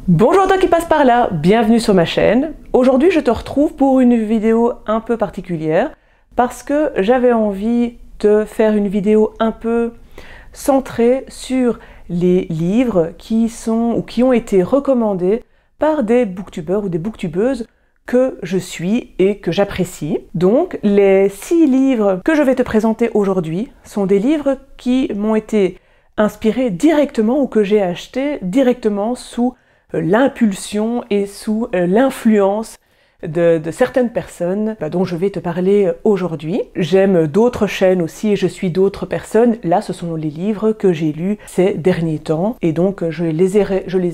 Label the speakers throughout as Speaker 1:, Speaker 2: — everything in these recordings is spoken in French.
Speaker 1: Bonjour toi qui passe par là, bienvenue sur ma chaîne. Aujourd'hui je te retrouve pour une vidéo un peu particulière parce que j'avais envie de faire une vidéo un peu centrée sur les livres qui sont ou qui ont été recommandés par des booktubeurs ou des booktubeuses que je suis et que j'apprécie. Donc les 6 livres que je vais te présenter aujourd'hui sont des livres qui m'ont été inspirés directement ou que j'ai achetés directement sous l'impulsion et sous l'influence de certaines personnes dont je vais te parler aujourd'hui. J'aime d'autres chaînes aussi et je suis d'autres personnes. Là, ce sont les livres que j'ai lus ces derniers temps et donc je les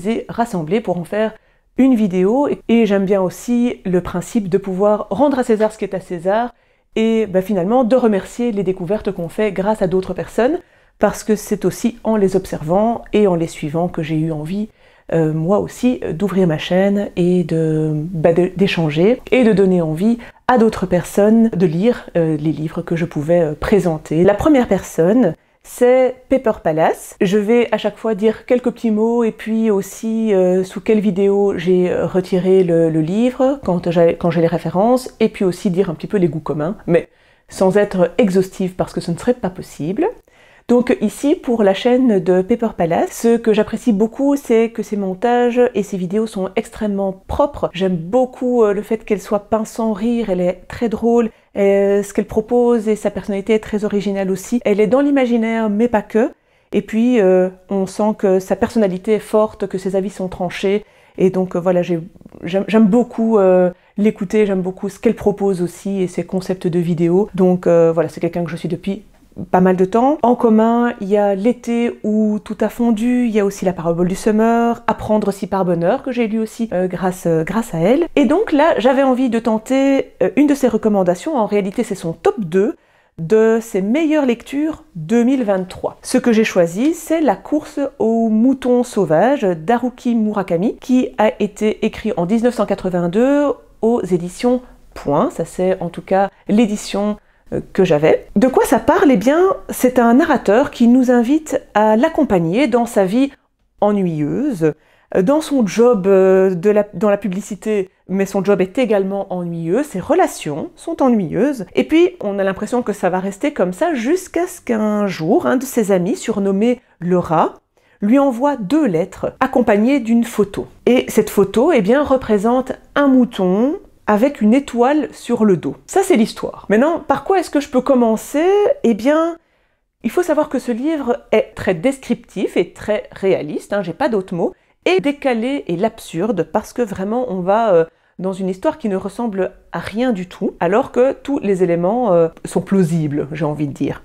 Speaker 1: ai rassemblés pour en faire une vidéo. Et j'aime bien aussi le principe de pouvoir rendre à César ce qui est à César et finalement de remercier les découvertes qu'on fait grâce à d'autres personnes parce que c'est aussi en les observant et en les suivant que j'ai eu envie moi aussi d'ouvrir ma chaîne et d'échanger et de donner envie à d'autres personnes de lire les livres que je pouvais présenter. La première personne, c'est Paper Palace. Je vais à chaque fois dire quelques petits mots et puis aussi sous quelle vidéo j'ai retiré le livre quand j'ai les références et puis aussi dire un petit peu les goûts communs, mais sans être exhaustive parce que ce ne serait pas possible. Donc ici, pour la chaîne de Paper Palace, ce que j'apprécie beaucoup, c'est que ses montages et ses vidéos sont extrêmement propres. J'aime beaucoup le fait qu'elle soit peinte sans rire, elle est très drôle, ce qu'elle propose et sa personnalité est très originale aussi. Elle est dans l'imaginaire, mais pas que. Et puis, on sent que sa personnalité est forte, que ses avis sont tranchés. Et donc voilà, j'aime beaucoup l'écouter, j'aime beaucoup ce qu'elle propose aussi et ses concepts de vidéos. Donc voilà, c'est quelqu'un que je suis depuis pas mal de temps. En commun, il y a L'été où tout a fondu, il y a aussi La parabole du semeur, Apprendre si par bonheur, que j'ai lu aussi grâce à elle. Et donc là, j'avais envie de tenter une de ses recommandations, en réalité c'est son top 2 de ses meilleures lectures 2023. Ce que j'ai choisi, c'est La course aux moutons sauvages d'Haruki Murakami, qui a été écrit en 1982 aux éditions Point. Ça c'est en tout cas l'édition que j'avais. De quoi ça parle? Eh bien, c'est un narrateur qui nous invite à l'accompagner dans sa vie ennuyeuse, dans son job dans la publicité, mais son job est également ennuyeux, ses relations sont ennuyeuses, et puis on a l'impression que ça va rester comme ça jusqu'à ce qu'un jour, un de ses amis, surnommé le rat, lui envoie 2 lettres accompagnées d'une photo. Et cette photo, eh bien, représente un mouton avec une étoile sur le dos. Ça, c'est l'histoire. Maintenant, par quoi est-ce que je peux commencer? Eh bien, il faut savoir que ce livre est très descriptif et très réaliste, j'ai pas d'autres mots, et décalé et l'absurde, parce que vraiment, on va dans une histoire qui ne ressemble à rien du tout, alors que tous les éléments sont plausibles, j'ai envie de dire.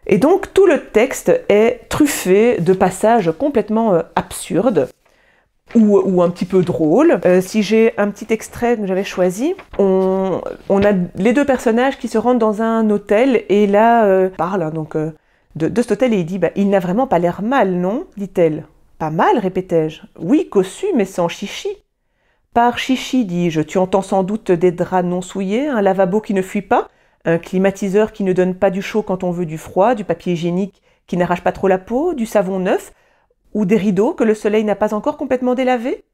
Speaker 1: Et donc, tout le texte est truffé de passages complètement absurdes, ou un petit peu drôle. Si j'ai un petit extrait que j'avais choisi, on a les 2 personnages qui se rendent dans un hôtel et là parle de cet hôtel et il dit il n'a vraiment pas l'air mal, non? Dit-elle. Pas mal, répétai-je. Oui, cossu, mais sans chichi. Par chichi, dis-je, tu entends sans doute des draps non souillés, un lavabo qui ne fuit pas, un climatiseur qui ne donne pas du chaud quand on veut du froid, du papier hygiénique qui n'arrache pas trop la peau, du savon neuf, ou des rideaux que le soleil n'a pas encore complètement délavés?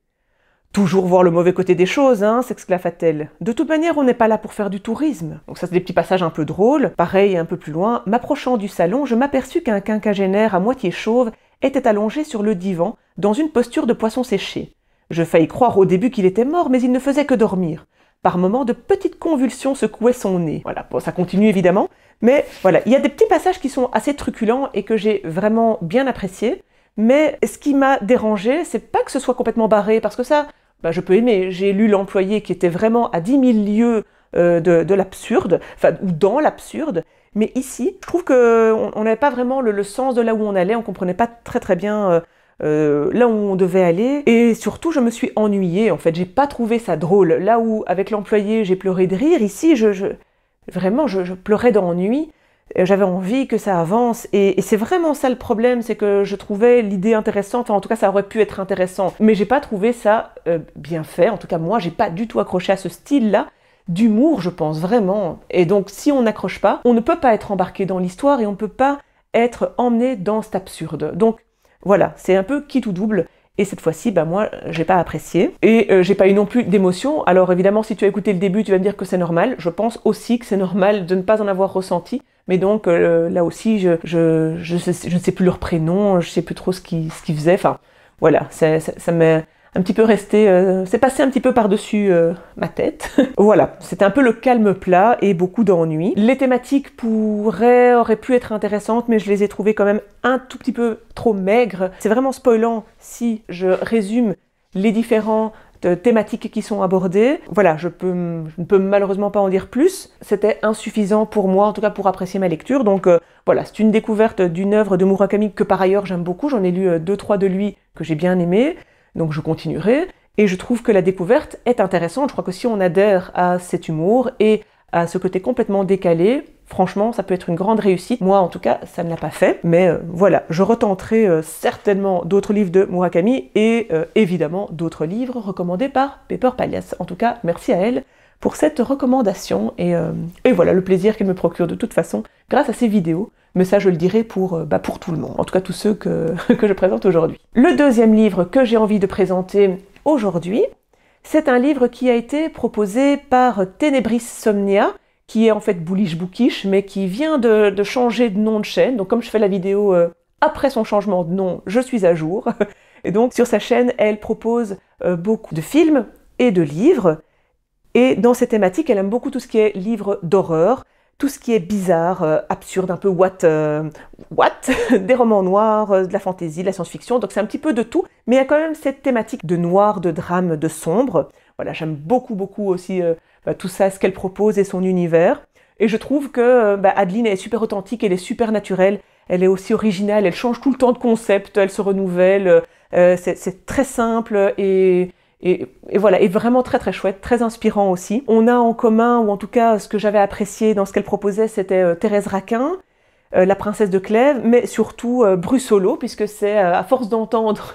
Speaker 1: Toujours voir le mauvais côté des choses, s'exclama-t-elle. De toute manière, on n'est pas là pour faire du tourisme. Donc ça, c'est des petits passages un peu drôles. Pareil, un peu plus loin, m'approchant du salon, je m'aperçus qu'un quinquagénaire à moitié chauve était allongé sur le divan, dans une posture de poisson séché. Je faillis croire au début qu'il était mort, mais il ne faisait que dormir. Par moments, de petites convulsions secouaient son nez. Voilà, bon, ça continue évidemment, mais voilà, il y a des petits passages qui sont assez truculents et que j'ai vraiment bien appréciés. Mais ce qui m'a dérangé, c'est pas que ce soit complètement barré, parce que ça, je peux aimer. J'ai lu L'Employé qui était vraiment à 10 000 lieues de l'absurde, ou dans l'absurde. Mais ici, je trouve qu'on n'avait pas vraiment le sens de là où on allait, on comprenait pas très bien là où on devait aller. Et surtout, je me suis ennuyée, en fait. J'ai pas trouvé ça drôle. Là où, avec L'Employé, j'ai pleuré de rire, ici, vraiment, je pleurais d'ennui. J'avais envie que ça avance et c'est vraiment ça le problème, c'est que je trouvais l'idée intéressante, en tout cas ça aurait pu être intéressant, mais j'ai pas trouvé ça bien fait, en tout cas moi j'ai pas du tout accroché à ce style-là d'humour, je pense vraiment. Et donc si on n'accroche pas, on ne peut pas être embarqué dans l'histoire et on ne peut pas être emmené dans cet absurde. Donc voilà, c'est un peu quitte ou double Et cette fois-ci, bah moi, j'ai pas apprécié. Et j'ai pas eu non plus d'émotion. Alors évidemment, si tu as écouté le début, tu vas me dire que c'est normal. Je pense aussi que c'est normal de ne pas en avoir ressenti. Mais donc là aussi, je ne sais plus leur prénom, je sais plus trop ce qu'ils faisaient. Enfin, voilà, ça m'est un petit peu resté, c'est passé un petit peu par-dessus ma tête. Voilà, c'était un peu le calme plat et beaucoup d'ennui. Les thématiques auraient pu être intéressantes, mais je les ai trouvées quand même un tout petit peu trop maigres. C'est vraiment spoilant si je résume les différentes thématiques qui sont abordées. Voilà, je ne peux malheureusement pas en dire plus. C'était insuffisant pour moi, en tout cas pour apprécier ma lecture. Donc voilà, c'est une découverte d'une œuvre de Murakami que par ailleurs j'aime beaucoup. J'en ai lu 2-3 de lui que j'ai bien aimé. Donc je continuerai, et je trouve que la découverte est intéressante. Je crois que si on adhère à cet humour et à ce côté complètement décalé, franchement, ça peut être une grande réussite. Moi, en tout cas, ça ne l'a pas fait. Mais voilà, je retenterai certainement d'autres livres de Murakami et évidemment d'autres livres recommandés par Pepper Palias. En tout cas, merci à elle pour cette recommandation et voilà le plaisir qu'elle me procure de toute façon grâce à ces vidéos. Mais ça, je le dirai pour tout le monde, en tout cas tous ceux que je présente aujourd'hui. Le deuxième livre que j'ai envie de présenter aujourd'hui, c'est un livre qui a été proposé par Tenebris Somnia, qui est en fait Bullish Bookish, mais qui vient de changer de nom de chaîne. Donc comme je fais la vidéo après son changement de nom, je suis à jour. Et donc sur sa chaîne, elle propose beaucoup de films et de livres. Et dans ces thématiques, elle aime beaucoup tout ce qui est livres d'horreur, tout ce qui est bizarre, absurde, un peu what des romans noirs, de la fantasy, de la science-fiction, donc c'est un petit peu de tout, mais il y a quand même cette thématique de noir, de drame, de sombre. Voilà, j'aime beaucoup aussi tout ça, ce qu'elle propose et son univers. Et je trouve que Adeline est super authentique, elle est super naturelle, elle est aussi originale, elle change tout le temps de concept, elle se renouvelle, c'est très simple et voilà, et vraiment très chouette, très inspirant aussi. On a en commun, ou en tout cas ce que j'avais apprécié dans ce qu'elle proposait, c'était Thérèse Raquin, la princesse de Clèves, mais surtout Brussolo, puisque c'est à force d'entendre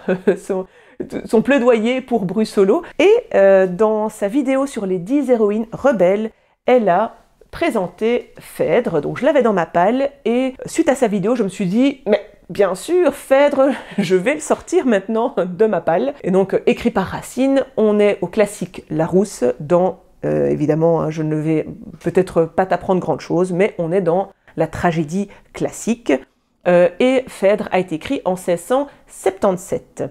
Speaker 1: son plaidoyer pour Brussolo. Et dans sa vidéo sur les 10 héroïnes rebelles, elle a présenté Phèdre, donc je l'avais dans ma palle, et suite à sa vidéo, je me suis dit, mais bien sûr, Phèdre, je vais le sortir maintenant de ma palle. Et donc, écrit par Racine, on est au classique Larousse, dans, évidemment, je ne vais peut-être pas t'apprendre grand chose, mais on est dans la tragédie classique. Et Phèdre a été écrit en 1677.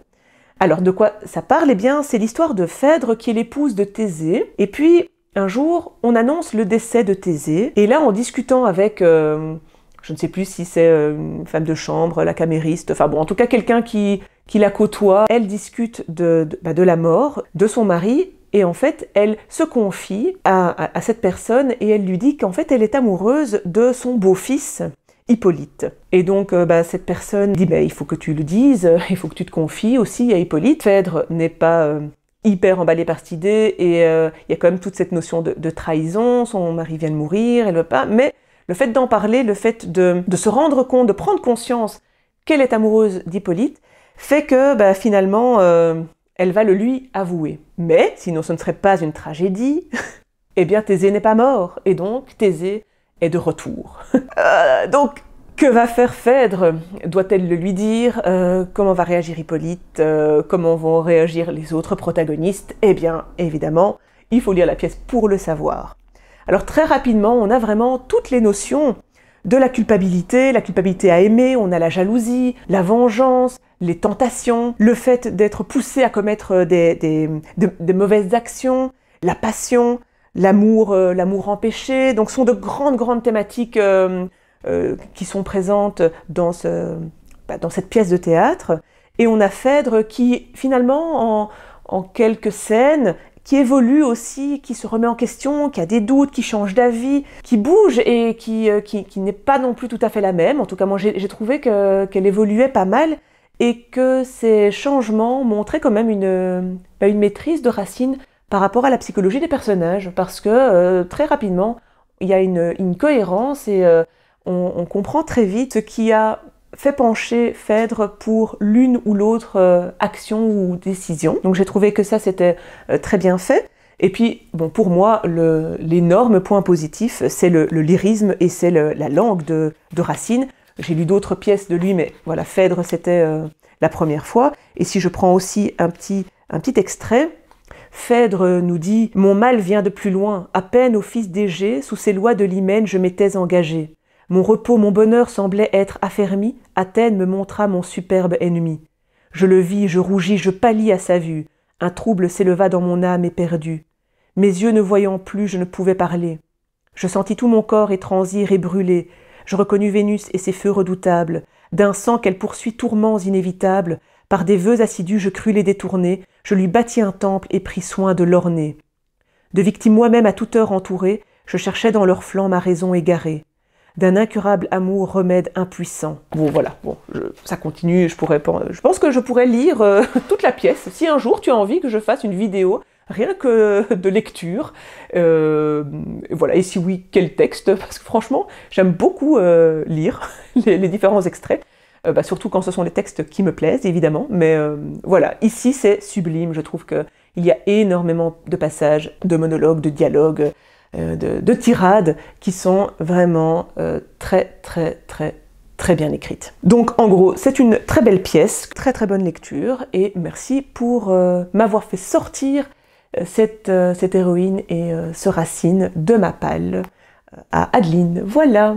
Speaker 1: Alors, de quoi ça parle? Eh bien, c'est l'histoire de Phèdre qui est l'épouse de Thésée. Et puis, un jour, on annonce le décès de Thésée. Et là, en discutant avec... je ne sais plus si c'est une femme de chambre, la camériste, enfin bon, en tout cas quelqu'un qui la côtoie. Elle discute de la mort de son mari et en fait, elle se confie à cette personne et elle lui dit qu'en fait, elle est amoureuse de son beau-fils, Hippolyte. Et donc, cette personne dit, il faut que tu le dises, il faut que tu te confies aussi à Hippolyte. Phèdre n'est pas... hyper emballée par cette idée et il y a quand même toute cette notion de trahison, son mari vient de mourir, elle veut pas, mais le fait d'en parler, le fait de se rendre compte, de prendre conscience qu'elle est amoureuse d'Hippolyte, fait que finalement, elle va le lui avouer. Mais, sinon ce ne serait pas une tragédie, eh bien Thésée n'est pas mort, et donc Thésée est de retour. Donc, que va faire Phèdre? Doit-elle le lui dire? Comment va réagir Hippolyte? Comment vont réagir les autres protagonistes? Eh bien, évidemment, il faut lire la pièce pour le savoir. Alors très rapidement, on a vraiment toutes les notions de la culpabilité à aimer, on a la jalousie, la vengeance, les tentations, le fait d'être poussé à commettre des mauvaises actions, la passion, l'amour empêché. Donc ce sont de grandes thématiques qui sont présentes dans cette pièce de théâtre. Et on a Phèdre qui, finalement, en quelques scènes, qui évolue aussi, qui se remet en question, qui a des doutes, qui change d'avis, qui bouge et qui n'est pas non plus tout à fait la même. En tout cas, moi, j'ai trouvé qu'elle évoluait pas mal et que ces changements montraient quand même une maîtrise de Racine par rapport à la psychologie des personnages, parce que très rapidement, il y a une cohérence et on comprend très vite ce qui a fait pencher Phèdre pour l'une ou l'autre action ou décision. Donc j'ai trouvé que ça c'était très bien fait. Et puis, bon, pour moi, l'énorme point positif, c'est le lyrisme et c'est la langue de Racine. J'ai lu d'autres pièces de lui, mais voilà, Phèdre, c'était la première fois. Et si je prends aussi un petit extrait, Phèdre nous dit « Mon mal vient de plus loin, à peine au fils d'Égée, sous ces lois de l'hymen je m'étais engagé. Mon repos, mon bonheur semblaient être affermis, Athènes me montra mon superbe ennemi. Je le vis, je rougis, je pâlis à sa vue, un trouble s'éleva dans mon âme éperdue. Mes yeux ne voyant plus, je ne pouvais parler. Je sentis tout mon corps étransir et brûler, je reconnus Vénus et ses feux redoutables, d'un sang qu'elle poursuit tourments inévitables, par des vœux assidus je crus les détourner, je lui bâtis un temple et pris soin de l'orner. De victimes moi-même à toute heure entourées, je cherchais dans leurs flancs ma raison égarée. D'un incurable amour remède impuissant. Bon voilà, bon, ça continue, je pense que je pourrais lire toute la pièce. Si un jour tu as envie que je fasse une vidéo, rien que de lecture, voilà, et si oui, quel texte? Parce que franchement, j'aime beaucoup lire les différents extraits. Surtout quand ce sont des textes qui me plaisent, évidemment, mais voilà, ici c'est sublime, je trouve qu'il y a énormément de passages, de monologues, de dialogues, de tirades qui sont vraiment très bien écrites. Donc en gros, c'est une très belle pièce, très bonne lecture, et merci pour m'avoir fait sortir cette héroïne et ce Racine de ma palle à Adeline, voilà.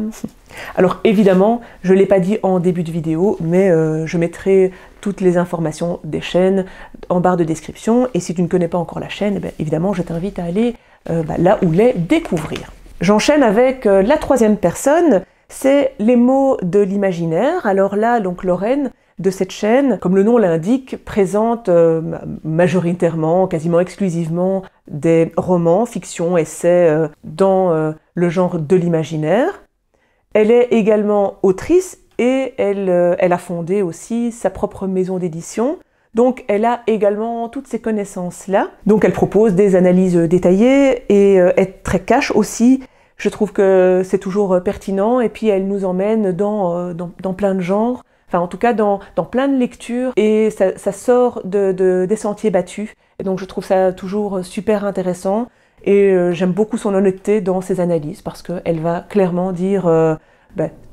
Speaker 1: Alors évidemment, je ne l'ai pas dit en début de vidéo, mais je mettrai toutes les informations des chaînes en barre de description, et si tu ne connais pas encore la chaîne, évidemment je t'invite à aller là où les découvrir. J'enchaîne avec la troisième personne, c'est les mots de l'imaginaire. Alors là, donc Lorraine, de cette chaîne, comme le nom l'indique, présente majoritairement, quasiment exclusivement, des romans, fiction, essais dans le genre de l'imaginaire. Elle est également autrice et elle a fondé aussi sa propre maison d'édition. Donc elle a également toutes ces connaissances-là. Donc elle propose des analyses détaillées et est très cash aussi. Je trouve que c'est toujours pertinent et puis elle nous emmène dans plein de genres. Enfin, en tout cas, dans plein de lectures, et ça sort des sentiers battus. Et donc, je trouve ça toujours super intéressant. Et j'aime beaucoup son honnêteté dans ses analyses, parce qu'elle va clairement dire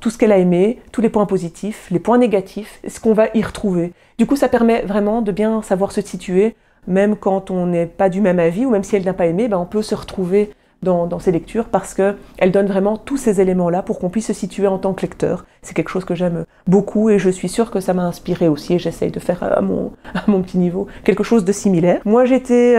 Speaker 1: tout ce qu'elle a aimé, tous les points positifs, les points négatifs, ce qu'on va y retrouver. Du coup, ça permet vraiment de bien savoir se situer, même quand on n'est pas du même avis, ou même si elle n'a pas aimé, on peut se retrouver dans ses lectures, parce qu'elle donne vraiment tous ces éléments-là pour qu'on puisse se situer en tant que lecteur. C'est quelque chose que j'aime beaucoup et je suis sûre que ça m'a inspiré aussi et j'essaye de faire à mon petit niveau quelque chose de similaire. Moi j'étais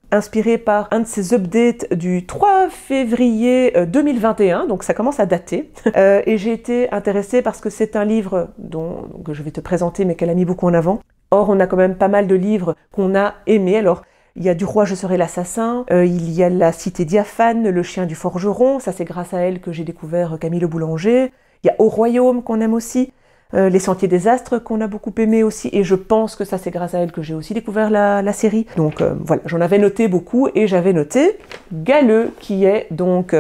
Speaker 1: inspirée par un de ces updates du 3 février 2021, donc ça commence à dater, et j'ai été intéressée parce que c'est un livre que je vais te présenter mais qu'elle a mis beaucoup en avant. Or on a quand même pas mal de livres qu'on a aimés. Alors il y a Du roi je serai l'assassin, il y a La cité diaphane, Le chien du forgeron, ça c'est grâce à elle que j'ai découvert Camille le boulanger. Il y a Au royaume qu'on aime aussi, Les sentiers des astres qu'on a beaucoup aimé aussi, et je pense que ça c'est grâce à elle que j'ai aussi découvert la série. Donc voilà, j'en avais noté beaucoup et j'avais noté Galeux, qui est donc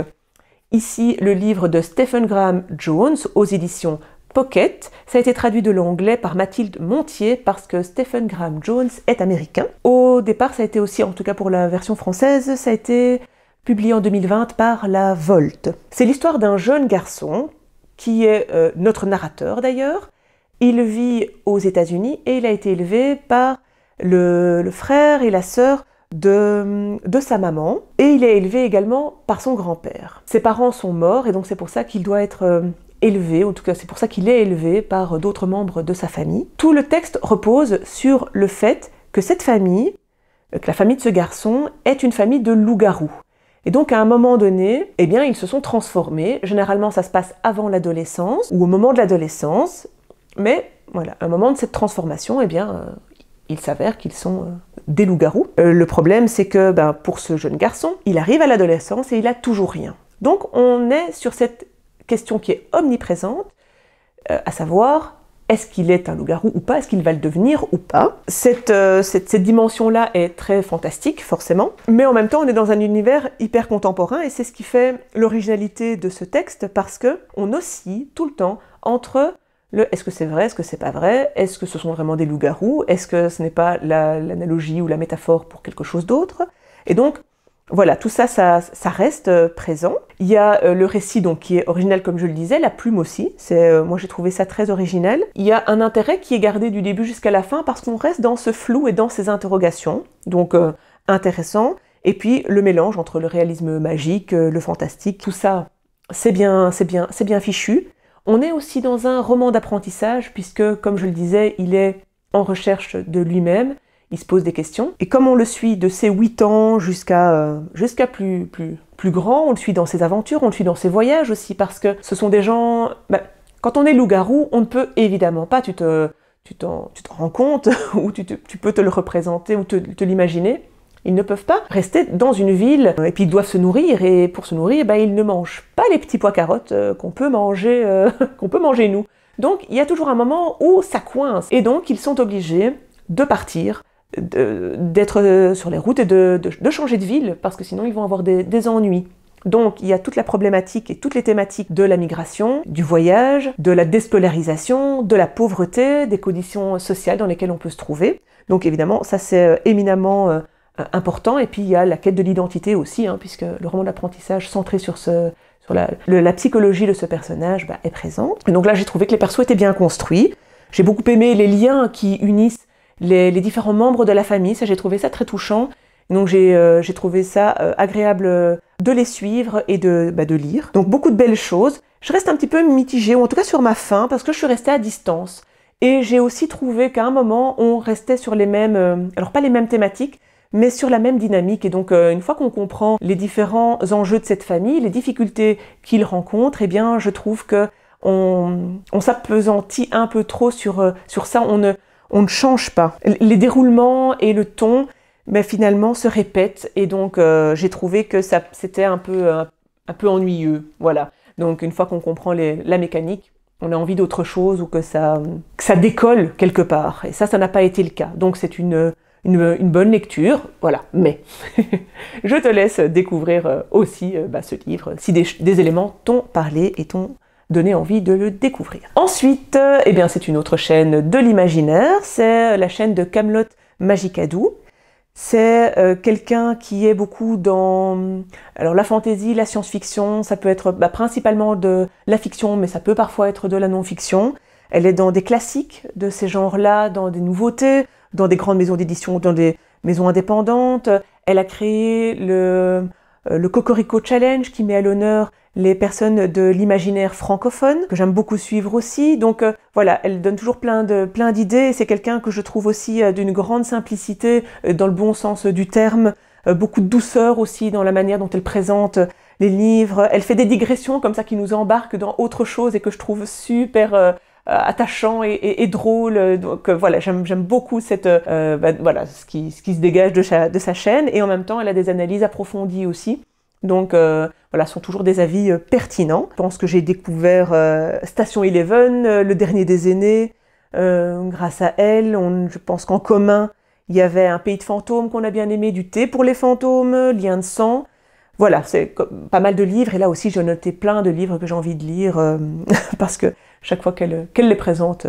Speaker 1: ici le livre de Stephen Graham Jones aux éditions Pocket. Ça a été traduit de l'anglais par Mathilde Montier parce que Stephen Graham Jones est américain. Au départ, ça a été aussi, en tout cas pour la version française, ça a été publié en 2020 par La Volte. C'est l'histoire d'un jeune garçon qui est notre narrateur d'ailleurs. Il vit aux États-Unis et il a été élevé par le frère et la sœur de sa maman, et il est élevé également par son grand-père. Ses parents sont morts et donc c'est pour ça qu'il doit être élevé, en tout cas c'est pour ça qu'il est élevé par d'autres membres de sa famille. Tout le texte repose sur le fait que cette famille, que la famille de ce garçon, est une famille de loups-garous. Et donc à un moment donné, eh bien ils se sont transformés. Généralement ça se passe avant l'adolescence ou au moment de l'adolescence, mais voilà, à un moment de cette transformation, eh bien il s'avère qu'ils sont des loups-garous. Le problème c'est que pour ce jeune garçon, il arrive à l'adolescence et il a toujours rien. Donc on est sur cette question qui est omniprésente, à savoir, est-ce qu'il est un loup-garou ou pas, est-ce qu'il va le devenir ou pas. Cette dimension-là est très fantastique, forcément, mais en même temps, on est dans un univers hyper contemporain, et c'est ce qui fait l'originalité de ce texte, parce qu'on oscille tout le temps entre le est-ce que c'est vrai, est-ce que c'est pas vrai, est-ce que ce sont vraiment des loups-garous, est-ce que ce n'est pas l'analogie ou la métaphore pour quelque chose d'autre. Et donc, Voilà, tout ça, ça reste présent. Il y a le récit donc, qui est original comme je le disais, la plume aussi, moi j'ai trouvé ça très original. Il y a un intérêt qui est gardé du début jusqu'à la fin parce qu'on reste dans ce flou et dans ces interrogations, donc intéressant. Et puis le mélange entre le réalisme magique, le fantastique, tout ça, c'est bien fichu. On est aussi dans un roman d'apprentissage puisque, comme je le disais, il est en recherche de lui-même. Il se pose des questions. Et comme on le suit de ses 8 ans jusqu'à plus grand, on le suit dans ses aventures, on le suit dans ses voyages aussi, parce que ce sont des gens... quand on est loup-garou, on ne peut évidemment pas, tu te rends compte, ou tu peux te le représenter, ou te l'imaginer, ils ne peuvent pas rester dans une ville, et puis ils doivent se nourrir, et pour se nourrir, ils ne mangent pas les petits pois carottes qu'on peut manger nous. Donc il y a toujours un moment où ça coince, et donc ils sont obligés de partir, d'être sur les routes et de changer de ville, parce que sinon ils vont avoir des ennuis. Donc il y a toute la problématique et toutes les thématiques de la migration, du voyage, de la déscolarisation, de la pauvreté, des conditions sociales dans lesquelles on peut se trouver. Donc évidemment ça c'est éminemment important, et puis il y a la quête de l'identité aussi, puisque le roman d'apprentissage centré sur la psychologie de ce personnage est présent. Et donc là j'ai trouvé que les persos étaient bien construits, j'ai beaucoup aimé les liens qui unissent les différents membres de la famille, ça j'ai trouvé ça très touchant, donc j'ai trouvé ça agréable de les suivre et de lire. Donc beaucoup de belles choses. Je reste un petit peu mitigée, ou en tout cas sur ma fin, parce que je suis restée à distance. Et j'ai aussi trouvé qu'à un moment, on restait sur les mêmes, alors pas les mêmes thématiques, mais sur la même dynamique. Et donc une fois qu'on comprend les différents enjeux de cette famille, les difficultés qu'ils rencontrent, eh bien je trouve que on s'appesantit un peu trop sur ça, on ne change pas. Les déroulements et le ton, finalement, se répètent. Et donc, j'ai trouvé que c'était un peu ennuyeux. Voilà. Donc, une fois qu'on comprend la mécanique, on a envie d'autre chose ou que ça décolle quelque part. Et ça n'a pas été le cas. Donc, c'est une bonne lecture. Voilà. Mais, je te laisse découvrir aussi ce livre, si des éléments t'ont parlé et t'ont donner envie de le découvrir. Ensuite, c'est une autre chaîne de l'imaginaire, c'est la chaîne de Camelot Magicadou. C'est quelqu'un qui est beaucoup dans la fantaisie, la science-fiction, ça peut être principalement de la fiction, mais ça peut parfois être de la non-fiction. Elle est dans des classiques de ces genres-là, dans des nouveautés, dans des grandes maisons d'édition, dans des maisons indépendantes. Elle a créé le Cocorico Challenge qui met à l'honneur les personnes de l'imaginaire francophone, que j'aime beaucoup suivre aussi. Donc voilà, elle donne toujours plein d'idées. C'est quelqu'un que je trouve aussi d'une grande simplicité, dans le bon sens du terme, beaucoup de douceur aussi dans la manière dont elle présente les livres. Elle fait des digressions comme ça qui nous embarquent dans autre chose et que je trouve super attachant et drôle. Donc voilà, j'aime beaucoup ce qui se dégage de sa chaîne, et en même temps elle a des analyses approfondies aussi. Donc voilà, ce sont toujours des avis pertinents. Je pense que j'ai découvert Station Eleven, le dernier des aînés, grâce à elle. Je pense qu'en commun, il y avait Un pays de fantômes qu'on a bien aimé, Du thé pour les fantômes, Lien de sang. Voilà, c'est pas mal de livres, et là aussi j'ai noté plein de livres que j'ai envie de lire, parce que chaque fois qu'elle les présente,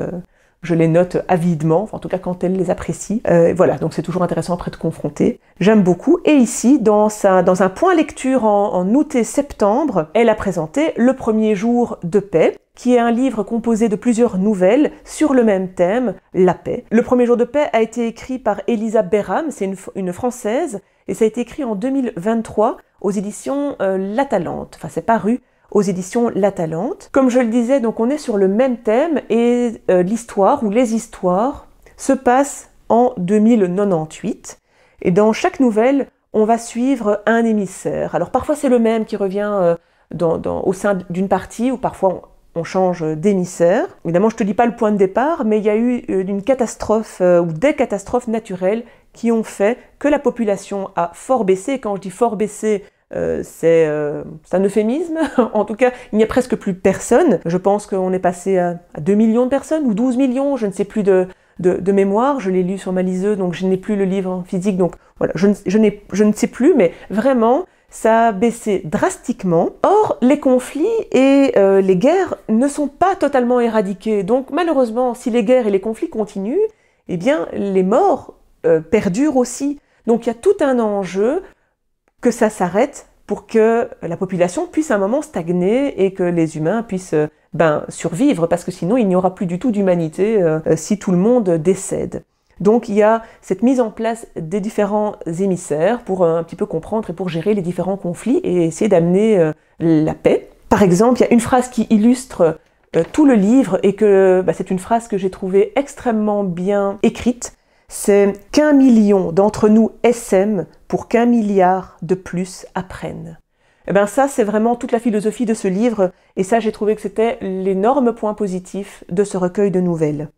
Speaker 1: je les note avidement, enfin, en tout cas quand elle les apprécie. Voilà, donc c'est toujours intéressant après de confronter. J'aime beaucoup. Et ici, dans un point lecture en août et septembre, elle a présenté Le premier jour de paix, qui est un livre composé de plusieurs nouvelles sur le même thème, la paix. Le premier jour de paix a été écrit par Elisa Berham, c'est une Française, et ça a été écrit en 2023 aux éditions La Talente. Enfin, c'est paru aux éditions La Talente. Comme je le disais, donc on est sur le même thème, et l'histoire ou les histoires se passent en 2098. Et dans chaque nouvelle, on va suivre un émissaire. Alors parfois c'est le même qui revient au sein d'une partie, ou parfois on change d'émissaire. Évidemment, je ne te dis pas le point de départ, mais il y a eu une catastrophe ou des catastrophes naturelles qui ont fait que la population a fort baissé. Et quand je dis fort baissé, c'est un euphémisme. En tout cas, il n'y a presque plus personne. Je pense qu'on est passé à 2 millions de personnes, ou 12 millions, je ne sais plus de mémoire. Je l'ai lu sur ma liseuse, donc je n'ai plus le livre en physique. Donc voilà, je ne sais plus, mais vraiment, ça a baissé drastiquement. Or, les conflits et les guerres ne sont pas totalement éradiqués. Donc malheureusement, si les guerres et les conflits continuent, eh bien les morts perdurent aussi. Donc il y a tout un enjeu que ça s'arrête pour que la population puisse à un moment stagner et que les humains puissent survivre, parce que sinon il n'y aura plus du tout d'humanité si tout le monde décède. Donc il y a cette mise en place des différents émissaires pour un petit peu comprendre et pour gérer les différents conflits et essayer d'amener la paix. Par exemple, il y a une phrase qui illustre tout le livre et que c'est une phrase que j'ai trouvée extrêmement bien écrite. C'est qu'1 million d'entre nous essaiment pour qu'1 milliard de plus apprennent. Et bien ça, c'est vraiment toute la philosophie de ce livre et ça, j'ai trouvé que c'était l'énorme point positif de ce recueil de nouvelles.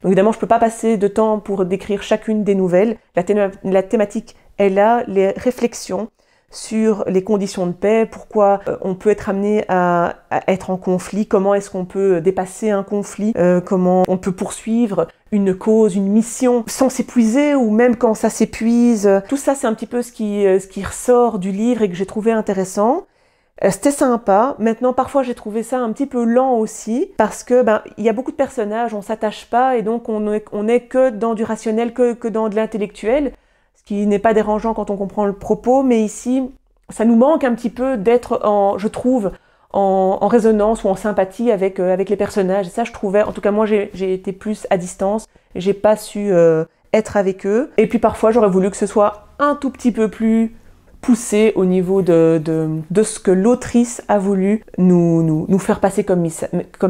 Speaker 1: Donc évidemment, je ne peux pas passer de temps pour décrire chacune des nouvelles. La thématique est là, les réflexions sur les conditions de paix, pourquoi on peut être amené à être en conflit, comment est-ce qu'on peut dépasser un conflit, comment on peut poursuivre une cause, une mission sans s'épuiser ou même quand ça s'épuise. Tout ça, c'est un petit peu ce qui ressort du livre et que j'ai trouvé intéressant. C'était sympa. Maintenant, parfois, j'ai trouvé ça un petit peu lent aussi parce que il y a beaucoup de personnages, on s'attache pas et donc on est que dans du rationnel, que dans de l'intellectuel, ce qui n'est pas dérangeant quand on comprend le propos, mais ici, ça nous manque un petit peu d'être, je trouve, en résonance ou en sympathie avec les personnages. Et ça, je trouvais, en tout cas moi, j'ai été plus à distance, et j'ai pas su être avec eux. Et puis parfois, j'aurais voulu que ce soit un tout petit peu plus poussé au niveau de ce que l'autrice a voulu nous faire passer comme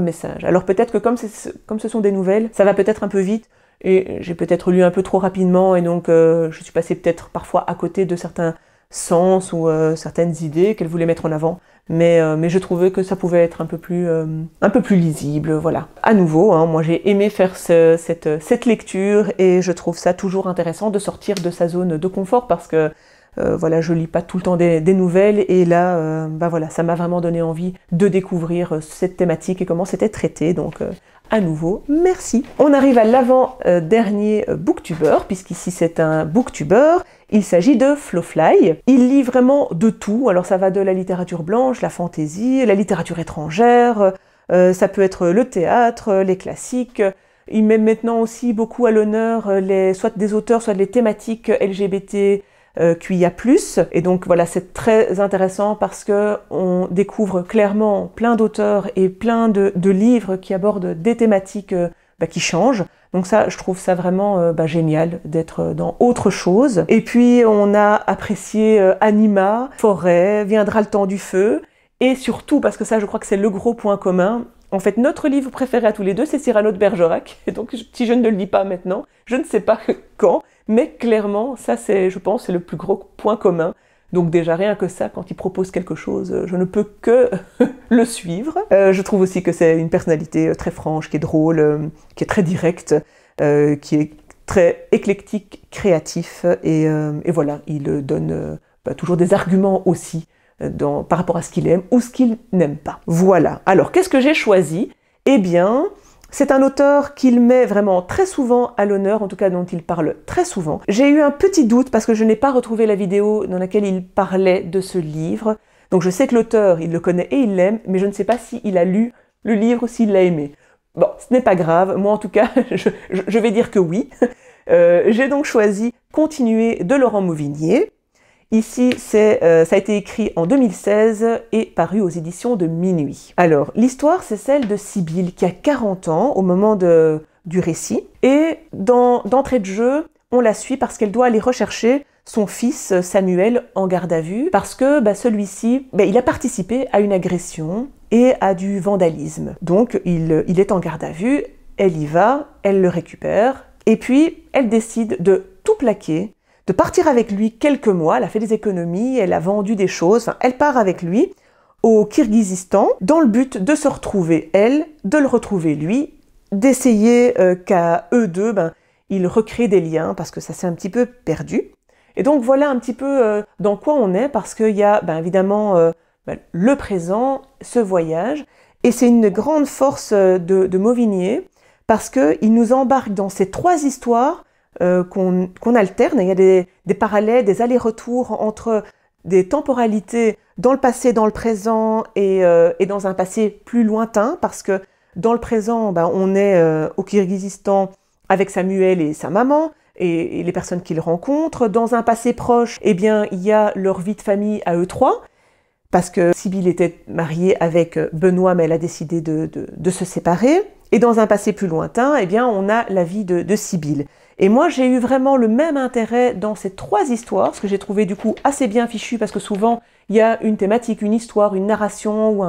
Speaker 1: message. Alors peut-être que comme ce sont des nouvelles, ça va peut-être un peu vite, et j'ai peut-être lu un peu trop rapidement, et donc je suis passée peut-être parfois à côté de certains sens ou certaines idées qu'elle voulait mettre en avant, mais je trouvais que ça pouvait être un peu plus lisible, voilà. À nouveau, moi j'ai aimé faire cette lecture, et je trouve ça toujours intéressant de sortir de sa zone de confort, parce que voilà, je lis pas tout le temps des nouvelles, et là, voilà, ça m'a vraiment donné envie de découvrir cette thématique et comment c'était traité, donc à nouveau, merci. On arrive à l'avant-dernier booktuber, puisqu'ici c'est un booktuber, il s'agit de Flowfly. Il lit vraiment de tout, alors ça va de la littérature blanche, la fantaisie, la littérature étrangère, ça peut être le théâtre, les classiques. Il met maintenant aussi beaucoup à l'honneur soit des auteurs, soit les thématiques LGBT, QIA+, et donc voilà, c'est très intéressant parce que on découvre clairement plein d'auteurs et plein de livres qui abordent des thématiques qui changent. Donc ça, je trouve ça vraiment génial d'être dans autre chose. Et puis on a apprécié Anima, Forêt, Viendra le temps du feu, et surtout, parce que ça je crois que c'est le gros point commun, en fait notre livre préféré à tous les deux, c'est Cyrano de Bergerac, et donc si je ne le lis pas maintenant, je ne sais pas quand, mais clairement, ça c'est, je pense, c'est le plus gros point commun. Donc déjà, rien que ça, quand il propose quelque chose, je ne peux que le suivre. Je trouve aussi que c'est une personnalité très franche, qui est drôle, qui est très directe, qui est très éclectique, créatif, et voilà, il donne toujours des arguments aussi par rapport à ce qu'il aime ou ce qu'il n'aime pas. Voilà. Alors, qu'est-ce que j'ai choisi? Eh bien, c'est un auteur qu'il met vraiment très souvent à l'honneur, en tout cas dont il parle très souvent. J'ai eu un petit doute parce que je n'ai pas retrouvé la vidéo dans laquelle il parlait de ce livre. Donc je sais que l'auteur, il le connaît et il l'aime, mais je ne sais pas s'il a lu le livre ou s'il l'a aimé. Bon, ce n'est pas grave, moi en tout cas, je vais dire que oui. J'ai donc choisi Continuer de Laurent Mauvignier. Ici, ça a été écrit en 2016 et paru aux éditions de Minuit. Alors, l'histoire, c'est celle de Sibylle, qui a 40 ans au moment du récit. Et d'entrée de jeu, on la suit parce qu'elle doit aller rechercher son fils Samuel en garde à vue, parce que celui-ci, il a participé à une agression et à du vandalisme. Donc, il est en garde à vue, elle y va, elle le récupère, et puis elle décide de tout plaquer, de partir avec lui quelques mois. Elle a fait des économies, elle a vendu des choses, enfin, elle part avec lui au Kirghizistan dans le but de se retrouver elle, de le retrouver lui, d'essayer qu'à eux deux, ils recréent des liens parce que ça s'est un petit peu perdu. Et donc voilà un petit peu dans quoi on est, parce qu'il y a évidemment le présent, ce voyage, et c'est une grande force de Mauvignier parce qu'il nous embarque dans ces trois histoires qu'on alterne. Il y a des parallèles, des allers-retours entre des temporalités dans le passé, dans le présent et dans un passé plus lointain, parce que dans le présent, on est au Kirghizistan avec Samuel et sa maman, et les personnes qu'ils rencontrent. Dans un passé proche, eh bien, il y a leur vie de famille à eux trois, parce que Sibylle était mariée avec Benoît, mais elle a décidé de se séparer. Et dans un passé plus lointain, eh bien, on a la vie de Sibylle. Et moi, j'ai eu vraiment le même intérêt dans ces trois histoires, ce que j'ai trouvé du coup assez bien fichu, parce que souvent, il y a une thématique, une histoire, une narration ou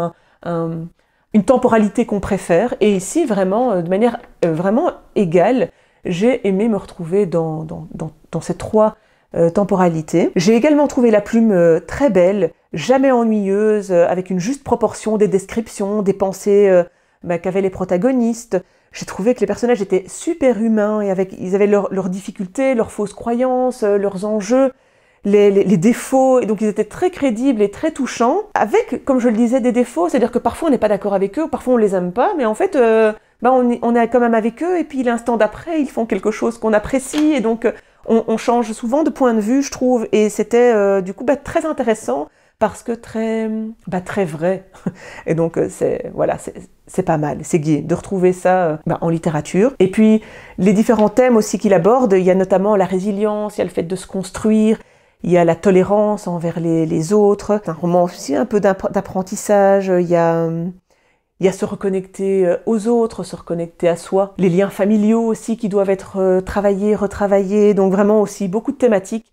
Speaker 1: une temporalité qu'on préfère. Et ici, vraiment, de manière vraiment égale, j'ai aimé me retrouver dans ces trois temporalités. J'ai également trouvé la plume très belle, jamais ennuyeuse, avec une juste proportion des descriptions, des pensées qu'avaient les protagonistes. J'ai trouvé que les personnages étaient super humains et ils avaient leurs difficultés, leurs fausses croyances, leurs enjeux, les défauts, et donc ils étaient très crédibles et très touchants, avec, comme je le disais, des défauts, c'est-à-dire que parfois on n'est pas d'accord avec eux, parfois on les aime pas, mais en fait on est quand même avec eux, et puis l'instant d'après ils font quelque chose qu'on apprécie, et donc on change souvent de point de vue, je trouve, et c'était du coup très intéressant, parce que très vrai. Et donc c'est pas mal, c'est gai de retrouver ça en littérature. Et puis les différents thèmes aussi qu'il aborde, il y a notamment la résilience, il y a le fait de se construire, il y a la tolérance envers les autres. C'est un roman aussi un peu d'apprentissage, il y a se reconnecter aux autres, se reconnecter à soi. Les liens familiaux aussi qui doivent être travaillés, retravaillés, donc vraiment aussi beaucoup de thématiques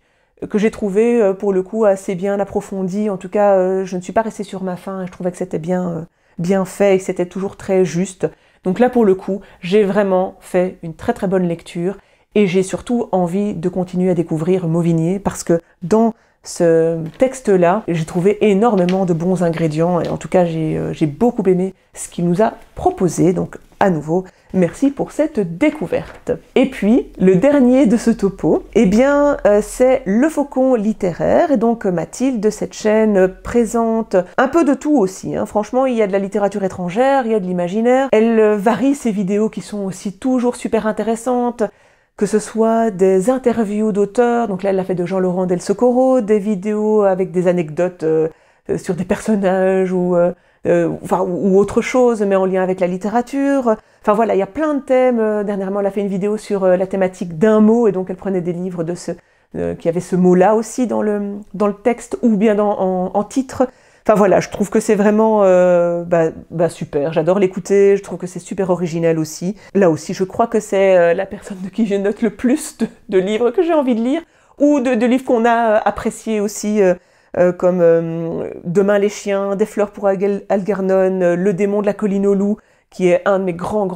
Speaker 1: que j'ai trouvé pour le coup assez bien approfondi. En tout cas, je ne suis pas restée sur ma faim, je trouvais que c'était bien fait et que c'était toujours très juste. Donc là, pour le coup, j'ai vraiment fait une très très bonne lecture et j'ai surtout envie de continuer à découvrir Mauvigné parce que dans ce texte-là, j'ai trouvé énormément de bons ingrédients et en tout cas, j'ai beaucoup aimé ce qu'il nous a proposé. Donc à nouveau, merci pour cette découverte. Et puis, le dernier de ce topo, eh bien, c'est Le Faucon littéraire. Et donc, Mathilde, de cette chaîne, présente un peu de tout aussi. Hein. Franchement, il y a de la littérature étrangère, il y a de l'imaginaire. Elle varie ses vidéos qui sont aussi toujours super intéressantes, que ce soit des interviews d'auteurs. Donc là, elle a fait de Jean-Laurent Del Socorro, des vidéos avec des anecdotes sur des personnages ou autre chose, mais en lien avec la littérature. Enfin voilà, il y a plein de thèmes. Dernièrement, elle a fait une vidéo sur la thématique d'un mot, et donc elle prenait des livres qui avaient ce mot-là aussi dans le texte, ou bien en titre. Enfin voilà, je trouve que c'est vraiment super. J'adore l'écouter, je trouve que c'est super original aussi. Là aussi, je crois que c'est la personne de qui je note le plus de livres que j'ai envie de lire, ou de livres qu'on a appréciés aussi, comme Demain les chiens, Des fleurs pour Algernon, Le démon de la colline aux loups, qui est un de mes grands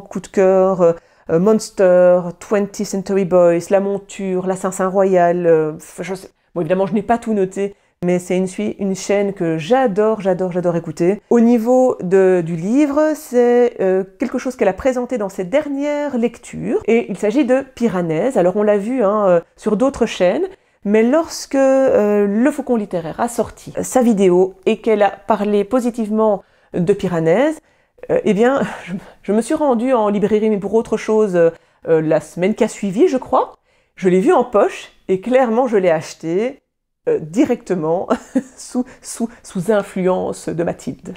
Speaker 1: coups de cœur, Monster, 20th Century Boys, La monture, L'Assassin Royal, bon évidemment je n'ai pas tout noté, mais c'est une chaîne que j'adore écouter. Au niveau du livre, c'est quelque chose qu'elle a présenté dans ses dernières lectures, et il s'agit de Piranèse. Alors on l'a vu sur d'autres chaînes, mais lorsque Le Faucon littéraire a sorti sa vidéo et qu'elle a parlé positivement de Piranèse, eh bien, je me suis rendue en librairie, mais pour autre chose, la semaine qui a suivi, je crois. Je l'ai vu en poche et clairement, je l'ai acheté directement sous influence de Mathilde.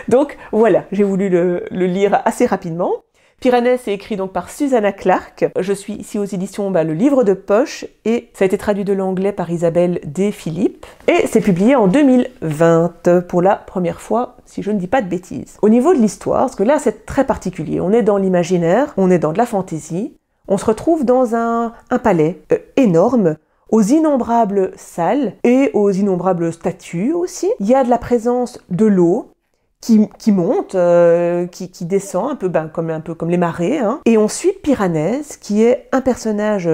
Speaker 1: Donc voilà, j'ai voulu le lire assez rapidement. Piranèse est écrit donc par Susanna Clarke. Je suis ici aux éditions Le Livre de Poche et ça a été traduit de l'anglais par Isabelle D. Philippe. Et c'est publié en 2020 pour la première fois, si je ne dis pas de bêtises. Au niveau de l'histoire, parce que là c'est très particulier, on est dans l'imaginaire, on est dans de la fantaisie, on se retrouve dans un palais énorme, aux innombrables salles et aux innombrables statues aussi. Il y a de la présence de l'eau, qui monte, qui descend, un peu comme les marées. Hein. Et on suit Piranèse, qui est un personnage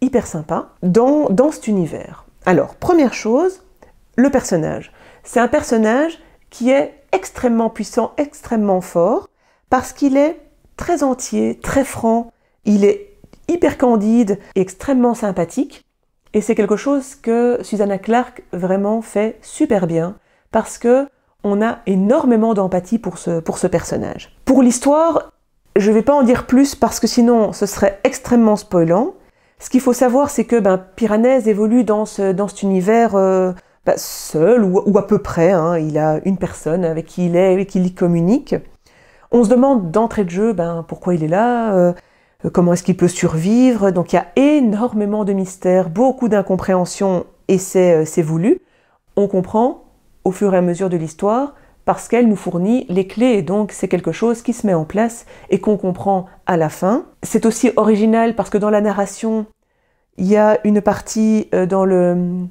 Speaker 1: hyper sympa dans cet univers. Alors, première chose, le personnage. C'est un personnage qui est extrêmement puissant, extrêmement fort, parce qu'il est très entier, très franc, il est hyper candide et extrêmement sympathique. Et c'est quelque chose que Susanna Clarke vraiment fait super bien, parce que on a énormément d'empathie pour ce personnage. Pour l'histoire, je ne vais pas en dire plus parce que sinon ce serait extrêmement spoilant. Ce qu'il faut savoir, c'est que Piranèse évolue dans cet univers seul ou à peu près. Hein. Il a une personne avec qui il communique. On se demande d'entrée de jeu pourquoi il est là. comment est-ce qu'il peut survivre. Donc il y a énormément de mystères, beaucoup d'incompréhension et c'est voulu. On comprend au fur et à mesure de l'histoire parce qu'elle nous fournit les clés, et donc c'est quelque chose qui se met en place et qu'on comprend à la fin. C'est aussi original parce que dans la narration, il y a une partie dans le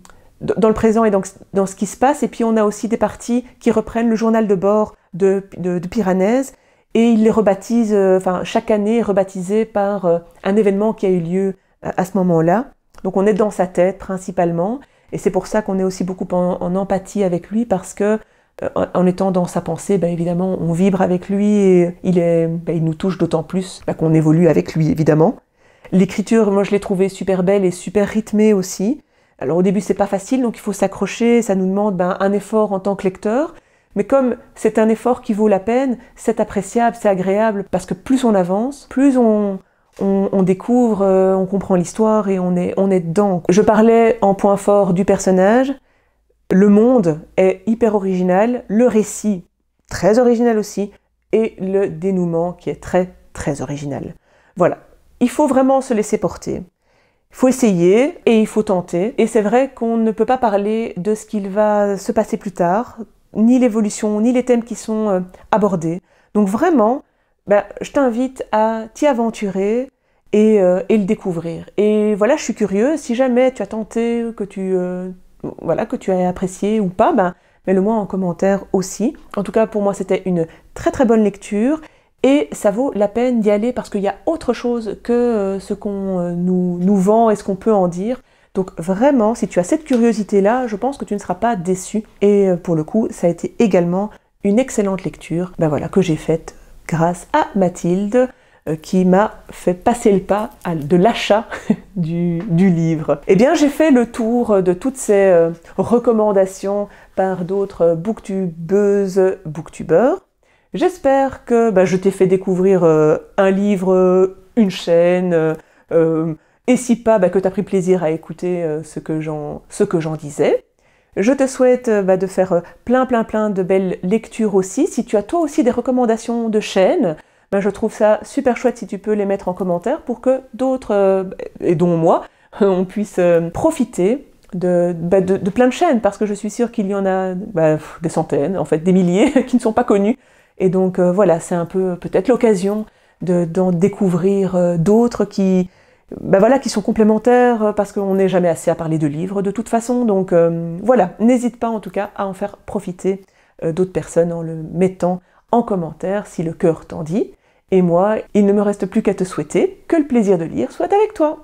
Speaker 1: présent et dans ce qui se passe, et puis on a aussi des parties qui reprennent le journal de bord de Piranèse, et ils les rebaptisent, chaque année est rebaptisée par un événement qui a eu lieu à ce moment-là. Donc on est dans sa tête principalement, et c'est pour ça qu'on est aussi beaucoup en empathie avec lui, parce que en étant dans sa pensée, évidemment, on vibre avec lui et il nous touche d'autant plus qu'on évolue avec lui, évidemment. L'écriture, moi je l'ai trouvée super belle et super rythmée aussi. Alors au début c'est pas facile, donc il faut s'accrocher, ça nous demande un effort en tant que lecteur. Mais comme c'est un effort qui vaut la peine, c'est appréciable, c'est agréable, parce que plus on avance, plus on découvre, on comprend l'histoire et on est dedans. Je parlais en point fort du personnage. Le monde est hyper original, le récit très original aussi, et le dénouement qui est très très original. Voilà, il faut vraiment se laisser porter. Il faut essayer et il faut tenter. Et c'est vrai qu'on ne peut pas parler de ce qu'il va se passer plus tard, ni l'évolution, ni les thèmes qui sont abordés. Donc vraiment, je t'invite à t'y aventurer et le découvrir. Et voilà, je suis curieuse, si jamais tu as tenté, que tu as apprécié ou pas, mets-le-moi en commentaire aussi. En tout cas, pour moi, c'était une très très bonne lecture et ça vaut la peine d'y aller parce qu'il y a autre chose que ce qu'on nous vend et ce qu'on peut en dire. Donc vraiment, si tu as cette curiosité-là, je pense que tu ne seras pas déçu. Et pour le coup, ça a été également une excellente lecture que j'ai faite grâce à Mathilde, qui m'a fait passer le pas de l'achat du livre. Eh bien, j'ai fait le tour de toutes ces recommandations par d'autres booktubeuses, booktubeurs. J'espère que je t'ai fait découvrir un livre, une chaîne, et si pas, que tu as pris plaisir à écouter ce que j'en disais. Je te souhaite de faire plein de belles lectures aussi. Si tu as toi aussi des recommandations de chaînes, je trouve ça super chouette si tu peux les mettre en commentaire pour que d'autres, et dont moi, on puisse profiter de plein de chaînes, parce que je suis sûre qu'il y en a des centaines, en fait des milliers, qui ne sont pas connues. Et donc voilà, c'est un peu peut-être l'occasion d'en découvrir d'autres qui sont complémentaires, parce qu'on n'est jamais assez à parler de livres de toute façon. Donc voilà, n'hésite pas en tout cas à en faire profiter d'autres personnes en le mettant en commentaire si le cœur t'en dit. Et moi, il ne me reste plus qu'à te souhaiter que le plaisir de lire soit avec toi.